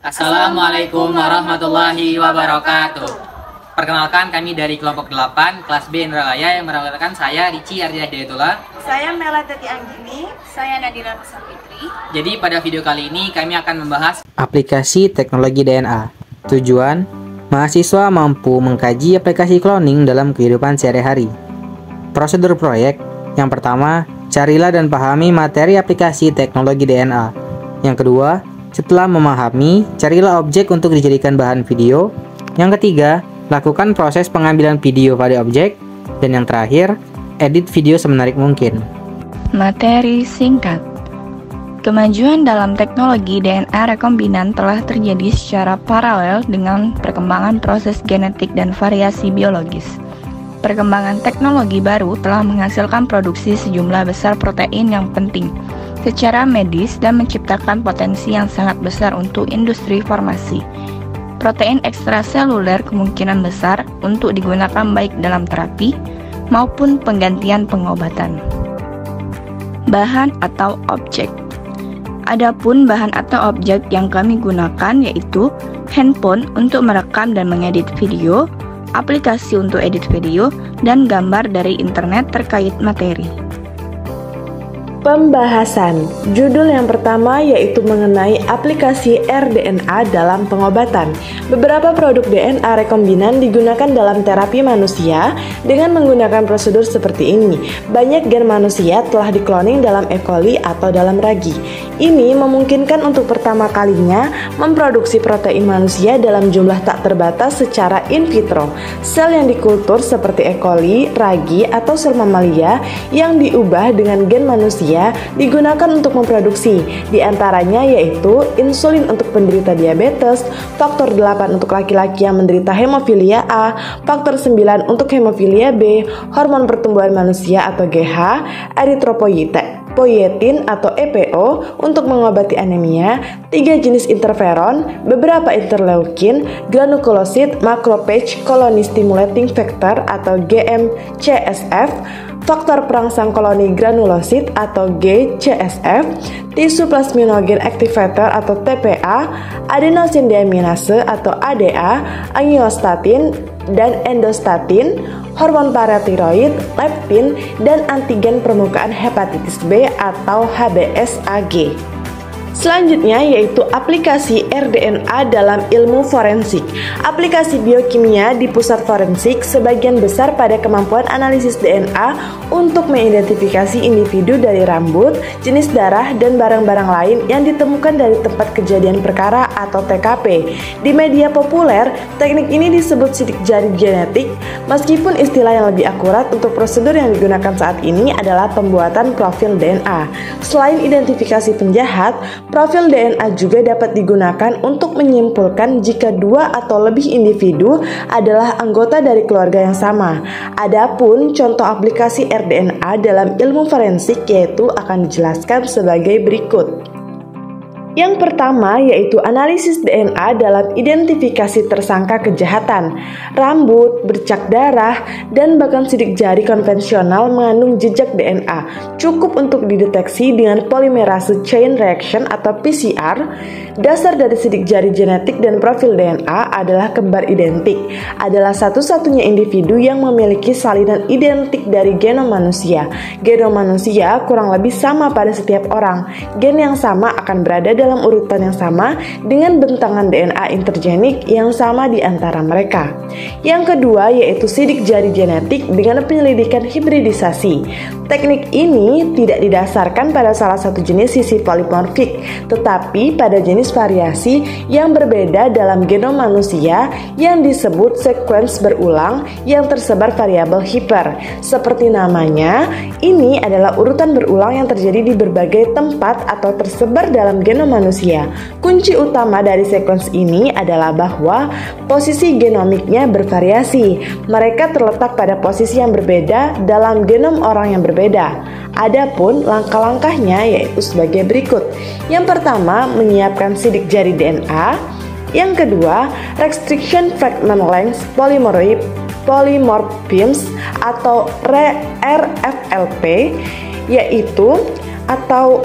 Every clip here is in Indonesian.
Assalamualaikum warahmatullahi wabarakatuh. Perkenalkan, kami dari kelompok 8 kelas B Indralaya yang merawatkan saya Rici Ardiah Hidayatullah. Saya Melatati Anggini. Saya Nadira Nusafitri. Jadi pada video kali ini kami akan membahas aplikasi teknologi DNA. Tujuan, mahasiswa mampu mengkaji aplikasi cloning dalam kehidupan sehari-hari. Prosedur proyek, yang pertama, carilah dan pahami materi aplikasi teknologi DNA. Yang kedua, setelah memahami, carilah objek untuk dijadikan bahan video. Yang ketiga, lakukan proses pengambilan video pada objek. Dan yang terakhir, edit video semenarik mungkin. Materi singkat. Kemajuan dalam teknologi DNA rekombinan telah terjadi secara paralel dengan perkembangan proses genetik dan variasi biologis. Perkembangan teknologi baru telah menghasilkan produksi sejumlah besar protein yang penting secara medis dan menciptakan potensi yang sangat besar untuk industri farmasi. Protein ekstraseluler kemungkinan besar untuk digunakan baik dalam terapi maupun penggantian pengobatan. Bahan atau objek. Adapun bahan atau objek yang kami gunakan yaitu handphone untuk merekam dan mengedit video, aplikasi untuk edit video, dan gambar dari internet terkait materi. Pembahasan. Judul yang pertama yaitu mengenai aplikasi rDNA dalam pengobatan. Beberapa produk DNA rekombinan digunakan dalam terapi manusia dengan menggunakan prosedur seperti ini. Banyak gen manusia telah dikloning dalam E. coli atau dalam ragi. Ini memungkinkan untuk pertama kalinya memproduksi protein manusia dalam jumlah tak terbatas secara in vitro. Sel yang dikultur seperti E. coli, ragi, atau sel mamalia yang diubah dengan gen manusia digunakan untuk memproduksi, diantaranya yaitu insulin untuk penderita diabetes, faktor 8 untuk laki-laki yang menderita hemofilia A, faktor 9 untuk hemofilia B, hormon pertumbuhan manusia atau GH, eritropoietin atau EPO untuk mengobati anemia, 3 jenis interferon, beberapa interleukin, granulosit, macrophage colony stimulating factor atau GM-CSF, faktor perangsang koloni granulosit atau GCSF, tisu plasminogen activator atau TPA, adenosine deaminase atau ADA, angiostatin dan endostatin, hormon paratiroid, leptin, dan antigen permukaan hepatitis B atau HBsAg. Selanjutnya yaitu aplikasi rDNA dalam ilmu forensik. Aplikasi biokimia di pusat forensik sebagian besar pada kemampuan analisis DNA untuk mengidentifikasi individu dari rambut, jenis darah, dan barang-barang lain yang ditemukan dari tempat kejadian perkara atau TKP. Di media populer, teknik ini disebut sidik jari genetik, meskipun istilah yang lebih akurat untuk prosedur yang digunakan saat ini adalah pembuatan profil DNA. Selain identifikasi penjahat, profil DNA juga dapat digunakan untuk menyimpulkan jika 2 atau lebih individu adalah anggota dari keluarga yang sama. Adapun contoh aplikasi rDNA dalam ilmu forensik yaitu akan dijelaskan sebagai berikut. Yang pertama yaitu analisis DNA dalam identifikasi tersangka kejahatan. Rambut, bercak darah, dan bahkan sidik jari konvensional mengandung jejak DNA. Cukup untuk dideteksi dengan polymerase chain reaction atau PCR. Dasar dari sidik jari genetik dan profil DNA adalah kembar identik. Adalah satu-satunya individu yang memiliki salinan identik dari genom manusia. Genom manusia kurang lebih sama pada setiap orang. Gen yang sama akan berada dalam urutan yang sama dengan bentangan DNA intergenik yang sama di antara mereka. Yang kedua yaitu sidik jari genetik dengan penyelidikan hibridisasi. Teknik ini tidak didasarkan pada salah satu jenis sisi polimorfik, tetapi pada jenis variasi yang berbeda dalam genom manusia yang disebut sekuens berulang yang tersebar variabel hiper. Seperti namanya, ini adalah urutan berulang yang terjadi di berbagai tempat atau tersebar dalam genom manusia. Kunci utama dari sekuens ini adalah bahwa posisi genomiknya bervariasi. Mereka terletak pada posisi yang berbeda dalam genom orang yang berbeda. Adapun langkah-langkahnya yaitu sebagai berikut. Yang pertama, menyiapkan sidik jari DNA. Yang kedua, restriction fragment length polymorphisms atau RFLP, yaitu atau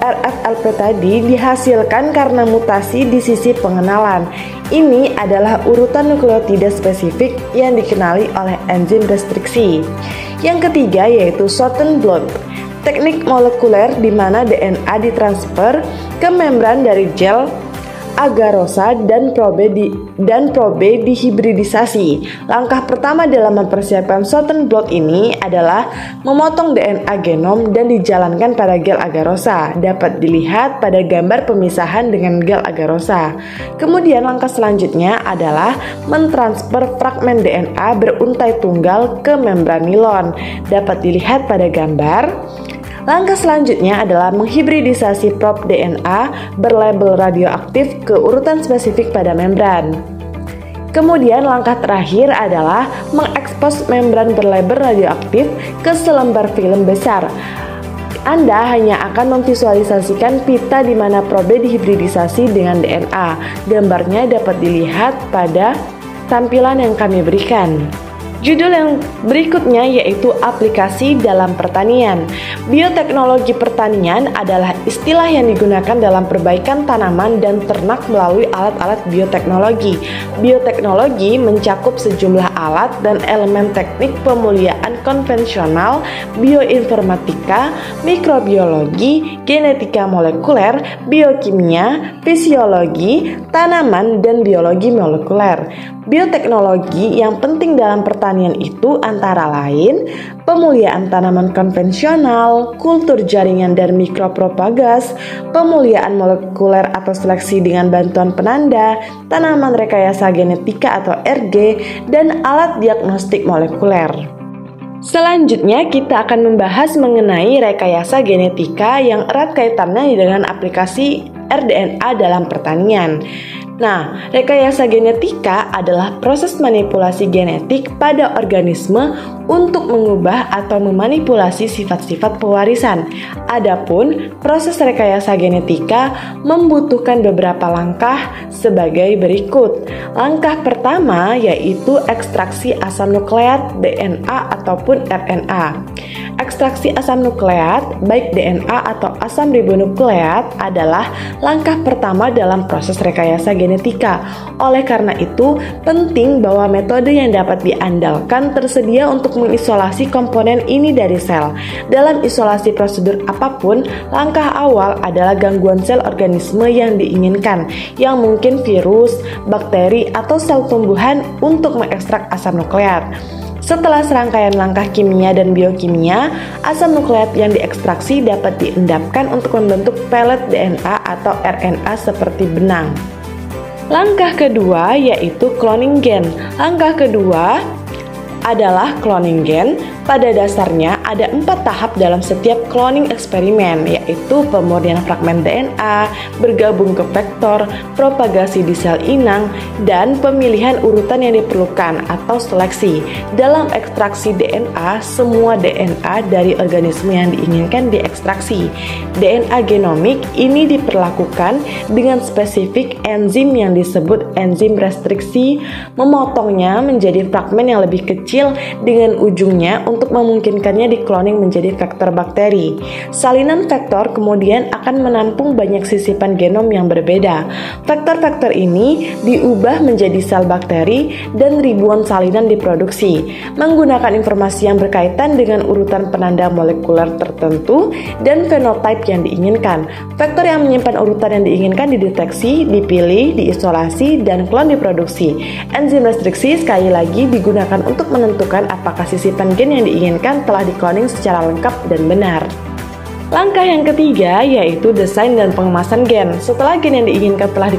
RFLP tadi dihasilkan karena mutasi di sisi pengenalan. Ini adalah urutan nukleotida spesifik yang dikenali oleh enzim restriksi. Yang ketiga yaitu shortened blot, teknik molekuler di mana DNA ditransfer ke membran dari gel agarosa dan probe dihibridisasi. Langkah pertama dalam mempersiapkan shortened blot ini adalah memotong DNA genom dan dijalankan pada gel agarosa. Dapat dilihat pada gambar pemisahan dengan gel agarosa. Kemudian langkah selanjutnya adalah mentransfer fragmen DNA beruntai tunggal ke membran nilon. Dapat dilihat pada gambar. Langkah selanjutnya adalah menghibridisasi probe DNA berlabel radioaktif ke urutan spesifik pada membran. Kemudian langkah terakhir adalah mengekspos membran berlabel radioaktif ke selembar film besar. Anda hanya akan memvisualisasikan pita di mana probe dihibridisasi dengan DNA. Gambarnya dapat dilihat pada tampilan yang kami berikan. Judul yang berikutnya yaitu aplikasi dalam pertanian. Bioteknologi pertanian adalah istilah yang digunakan dalam perbaikan tanaman dan ternak melalui alat-alat bioteknologi. Bioteknologi mencakup sejumlah alat dan elemen teknik pemuliaan konvensional, bioinformatika, mikrobiologi, genetika molekuler, biokimia, fisiologi, tanaman, dan biologi molekuler. Bioteknologi yang penting dalam pertanian itu antara lain pemuliaan tanaman konvensional, kultur jaringan dan mikropropagas, pemuliaan molekuler atau seleksi dengan bantuan penanda, tanaman rekayasa genetika atau RG, dan alat diagnostik molekuler. Selanjutnya kita akan membahas mengenai rekayasa genetika yang erat kaitannya dengan aplikasi rDNA dalam pertanian. Nah, rekayasa genetika adalah proses manipulasi genetik pada organisme untuk mengubah atau memanipulasi sifat-sifat pewarisan. Adapun proses rekayasa genetika membutuhkan beberapa langkah sebagai berikut. Langkah pertama yaitu ekstraksi asam nukleat DNA ataupun RNA. Ekstraksi asam nukleat, baik DNA atau asam ribonukleat, adalah langkah pertama dalam proses rekayasa genetika. Oleh karena itu, penting bahwa metode yang dapat diandalkan tersedia untuk mengisolasi komponen ini dari sel. Dalam isolasi prosedur apapun, langkah awal adalah gangguan sel organisme yang diinginkan, yang mungkin virus, bakteri, atau sel tumbuhan untuk mengekstrak asam nukleat. Setelah serangkaian langkah kimia dan biokimia, asam nukleat yang diekstraksi dapat diendapkan untuk membentuk pelet DNA atau RNA seperti benang. Langkah kedua yaitu cloning gen. Langkah kedua adalah cloning gen. Pada dasarnya ada 4 tahap dalam setiap cloning eksperimen, yaitu pemurnian fragmen DNA, bergabung ke vektor, propagasi di sel inang, dan pemilihan urutan yang diperlukan atau seleksi. Dalam ekstraksi DNA, semua DNA dari organisme yang diinginkan diekstraksi. DNA genomik ini diperlakukan dengan spesifik enzim yang disebut enzim restriksi, memotongnya menjadi fragmen yang lebih kecil dengan ujungnya untuk memungkinkannya dikloning menjadi vektor bakteri. Salinan vektor kemudian akan menampung banyak sisipan genom yang berbeda. Vektor-vektor ini diubah menjadi sel bakteri dan ribuan salinan diproduksi, menggunakan informasi yang berkaitan dengan urutan penanda molekuler tertentu dan fenotipe yang diinginkan. Vektor yang menyimpan urutan yang diinginkan dideteksi, dipilih, diisolasi, dan klon diproduksi. Enzim restriksi sekali lagi digunakan untuk menentukan apakah sisipan gen yang diinginkan telah dikloning secara lengkap dan benar. Langkah yang ketiga yaitu desain dan pengemasan gen. Setelah gen yang diinginkan telah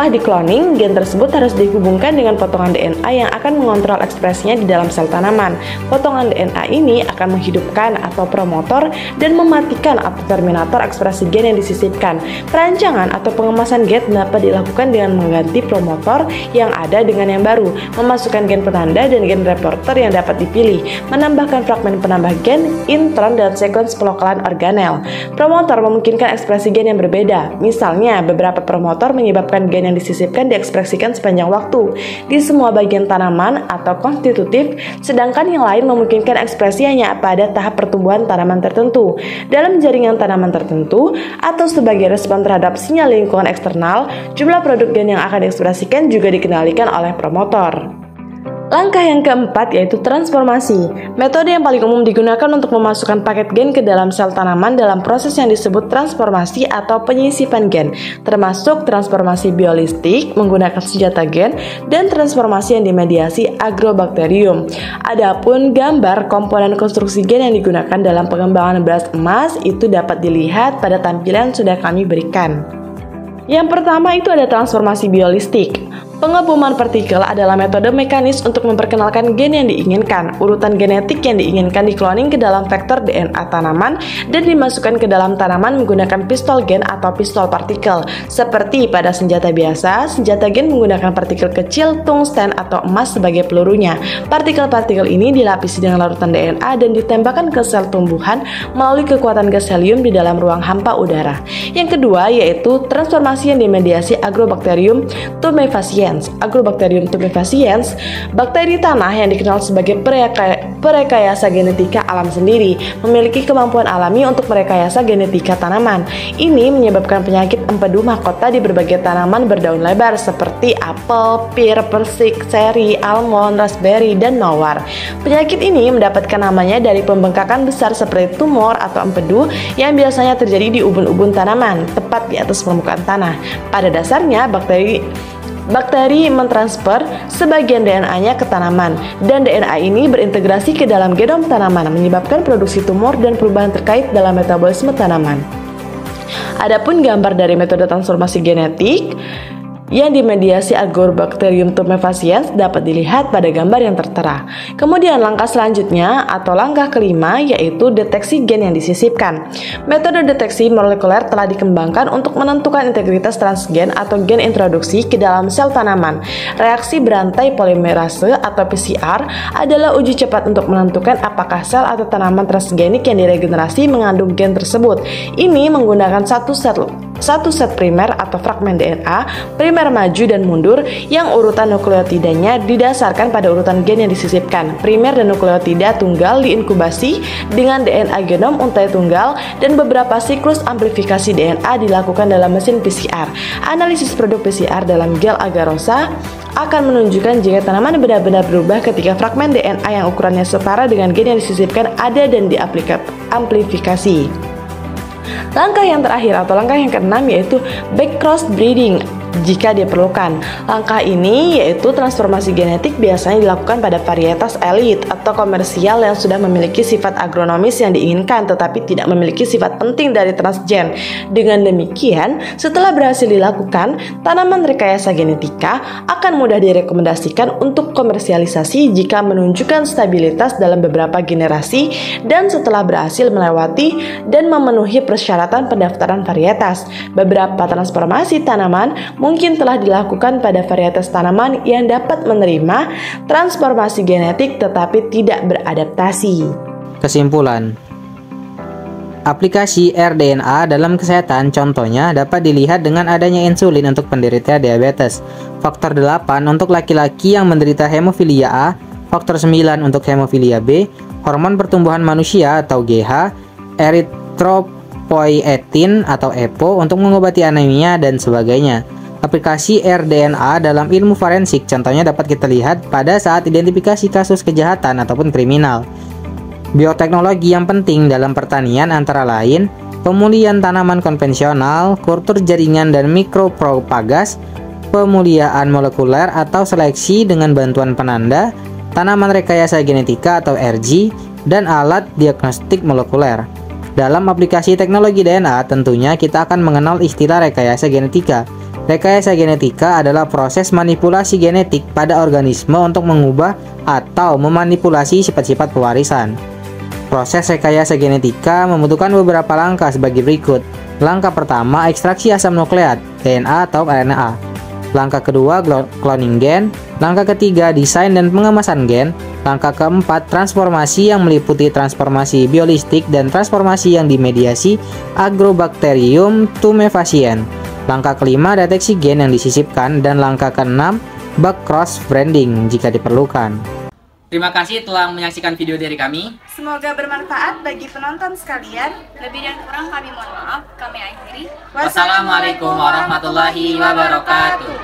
dikloning, gen tersebut harus dihubungkan dengan potongan DNA yang akan mengontrol ekspresinya di dalam sel tanaman. Potongan DNA ini akan menghidupkan atau promotor dan mematikan atau terminator ekspresi gen yang disisipkan. Perancangan atau pengemasan gen dapat dilakukan dengan mengganti promotor yang ada dengan yang baru, memasukkan gen penanda dan gen reporter yang dapat dipilih, menambahkan fragmen penambah gen, intron, dan sekuens pelokalan organel. Promotor memungkinkan ekspresi gen yang berbeda. Misalnya, beberapa promotor menyebabkan gen yang disisipkan diekspresikan sepanjang waktu. Di semua bagian tanaman tanaman atau konstitutif, sedangkan yang lain memungkinkan ekspresi hanya pada tahap pertumbuhan tanaman tertentu, dalam jaringan tanaman tertentu, atau sebagai respon terhadap sinyal lingkungan eksternal. Jumlah produk gen yang akan diekspresikan juga dikendalikan oleh promotor. Langkah yang keempat yaitu transformasi. Metode yang paling umum digunakan untuk memasukkan paket gen ke dalam sel tanaman dalam proses yang disebut transformasi atau penyisipan gen, termasuk transformasi biolistik menggunakan senjata gen dan transformasi yang dimediasi agrobakterium. Adapun gambar komponen konstruksi gen yang digunakan dalam pengembangan beras emas itu dapat dilihat pada tampilan sudah kami berikan. Yang pertama itu ada transformasi biolistik. Pengebuman partikel adalah metode mekanis untuk memperkenalkan gen yang diinginkan. Urutan genetik yang diinginkan dikloning ke dalam vektor DNA tanaman dan dimasukkan ke dalam tanaman menggunakan pistol gen atau pistol partikel. Seperti pada senjata biasa, senjata gen menggunakan partikel kecil tungsten atau emas sebagai pelurunya. Partikel-partikel ini dilapisi dengan larutan DNA dan ditembakkan ke sel tumbuhan melalui kekuatan gas helium di dalam ruang hampa udara. Yang kedua yaitu transformasi yang dimediasi agrobakterium tumefaciens. Agrobakterium tumefaciens, bakteri tanah yang dikenal sebagai perekayasa genetika alam sendiri, memiliki kemampuan alami untuk merekayasa genetika tanaman. Ini menyebabkan penyakit empedu mahkota di berbagai tanaman berdaun lebar seperti apel, pir, persik, seri, almond, raspberry, dan mawar. Penyakit ini mendapatkan namanya dari pembengkakan besar seperti tumor atau empedu yang biasanya terjadi di ubun-ubun tanaman, tepat di atas permukaan tanah. Pada dasarnya, bakteri mentransfer sebagian DNA-nya ke tanaman, dan DNA ini berintegrasi ke dalam genom tanaman, menyebabkan produksi tumor dan perubahan terkait dalam metabolisme tanaman. Adapun gambar dari metode transformasi genetik yang dimediasi agrobakterium tumefaciens dapat dilihat pada gambar yang tertera. Kemudian langkah selanjutnya atau langkah kelima yaitu deteksi gen yang disisipkan. Metode deteksi molekuler telah dikembangkan untuk menentukan integritas transgen atau gen introduksi ke dalam sel tanaman. Reaksi berantai polimerase atau PCR adalah uji cepat untuk menentukan apakah sel atau tanaman transgenik yang diregenerasi mengandung gen tersebut. Ini menggunakan satu set primer atau fragmen DNA primer maju dan mundur yang urutan nukleotidanya didasarkan pada urutan gen yang disisipkan. Primer dan nukleotida tunggal diinkubasi dengan DNA genom untai tunggal dan beberapa siklus amplifikasi DNA dilakukan dalam mesin PCR. Analisis produk PCR dalam gel agarosa akan menunjukkan jika tanaman benar-benar berubah ketika fragmen DNA yang ukurannya setara dengan gen yang disisipkan ada dan diamplifikasi. Langkah yang terakhir atau langkah yang keenam yaitu back cross breeding jika diperlukan. Langkah ini yaitu transformasi genetik biasanya dilakukan pada varietas elit atau komersial yang sudah memiliki sifat agronomis yang diinginkan tetapi tidak memiliki sifat penting dari transgen. Dengan demikian, setelah berhasil dilakukan, tanaman rekayasa genetika akan mudah direkomendasikan untuk komersialisasi jika menunjukkan stabilitas dalam beberapa generasi dan setelah berhasil melewati dan memenuhi persyaratan pendaftaran varietas. Beberapa transformasi tanaman mungkin telah dilakukan pada varietas tanaman yang dapat menerima transformasi genetik tetapi tidak beradaptasi. Kesimpulan, aplikasi rDNA dalam kesehatan contohnya dapat dilihat dengan adanya insulin untuk penderita diabetes, faktor 8 untuk laki-laki yang menderita hemofilia A, faktor 9 untuk hemofilia B, hormon pertumbuhan manusia atau GH, eritropoietin atau EPO untuk mengobati anemia dan sebagainya. Aplikasi rDNA dalam ilmu forensik contohnya dapat kita lihat pada saat identifikasi kasus kejahatan ataupun kriminal. Bioteknologi yang penting dalam pertanian antara lain pemulihan tanaman konvensional, kultur jaringan dan mikropropagas, pemulihan molekuler atau seleksi dengan bantuan penanda, tanaman rekayasa genetika atau RG, dan alat diagnostik molekuler. Dalam aplikasi teknologi DNA tentunya kita akan mengenal istilah rekayasa genetika. Rekayasa genetika adalah proses manipulasi genetik pada organisme untuk mengubah atau memanipulasi sifat-sifat pewarisan. Proses rekayasa genetika membutuhkan beberapa langkah sebagai berikut. Langkah pertama, ekstraksi asam nukleat, DNA atau RNA. Langkah kedua, cloning gen. Langkah ketiga, desain dan pengemasan gen. Langkah keempat, transformasi yang meliputi transformasi biolistik dan transformasi yang dimediasi agrobakterium tumefaciens. Langkah kelima, deteksi gen yang disisipkan, dan langkah keenam, bug cross-branding jika diperlukan. Terima kasih telah menyaksikan video dari kami. Semoga bermanfaat bagi penonton sekalian. Lebih dan kurang kami mohon maaf. Kami akhiri. Wassalamualaikum warahmatullahi wabarakatuh.